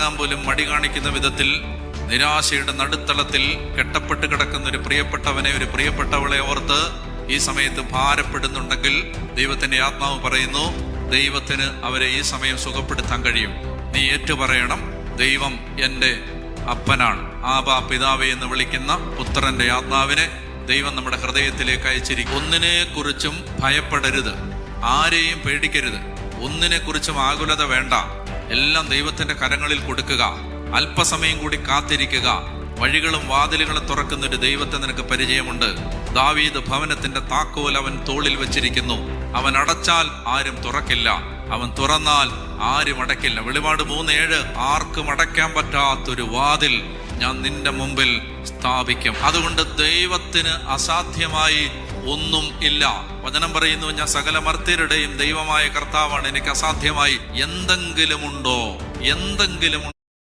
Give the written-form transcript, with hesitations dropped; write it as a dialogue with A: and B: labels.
A: പുറത്തിറങ്ങാൻ പോലും മടി കാണിക്കുന്ന വിധത്തിൽ നിരാശയുടെ നടുത്തളത്തിൽ കെട്ടപ്പെട്ട് കിടക്കുന്ന ഒരു പ്രിയപ്പെട്ടവനെ, ഒരു പ്രിയപ്പെട്ടവളെ ഓർത്ത് ഈ സമയത്ത് ഭാരപ്പെടുന്നുണ്ടെങ്കിൽ ദൈവത്തിന്റെ ആത്മാവ് പറയുന്നു, ദൈവത്തിന് അവരെ ഈ സമയം സുഖപ്പെടുത്താൻ കഴിയും. നീ ഏറ്റുപറയണം, ദൈവം എൻ്റെ അപ്പനാണ്. ആബാ പിതാവേ എന്ന് വിളിക്കുന്ന പുത്രന്റെ ആത്മാവിനെ ദൈവം നമ്മുടെ ഹൃദയത്തിലേക്ക് അയച്ചിരിക്കും. ഒന്നിനെ കുറിച്ചും ഭയപ്പെടരുത്, ആരെയും പേടിക്കരുത്, ഒന്നിനെ കുറിച്ചും ആകുലത വേണ്ട. എല്ലാം ദൈവത്തിന്റെ കരങ്ങളിൽ കൊടുക്കുക. അല്പസമയം കൂടി കാത്തിരിക്കുക. വഴികളും വാതിലുകളും തുറക്കുന്ന ഒരു ദൈവത്തെ നിനക്ക് പരിചയമുണ്ട്. ദാവീദ് ഭവനത്തിന്റെ താക്കോൽ അവൻ തോളിൽ വെച്ചിരിക്കുന്നു. അവൻ അടച്ചാൽ ആരും തുറക്കില്ല, അവൻ തുറന്നാൽ ആരും അടയ്ക്കില്ല. വെളിപാട് 3:7 ആർക്കും അടയ്ക്കാൻ പറ്റാത്തൊരു വാതിൽ ഞാൻ നിന്റെ മുമ്പിൽ സ്ഥാപിക്കും. അതുകൊണ്ട് ദൈവത്തിന് അസാധ്യമായി ഒന്നും ഇല്ല. വചനം പറയുന്നു, ഞാൻ സകല മർത്യരുടെയും ദൈവമായ കർത്താവാണ്, എനിക്ക് അസാധ്യമായി എന്തെങ്കിലും ഉണ്ടോ?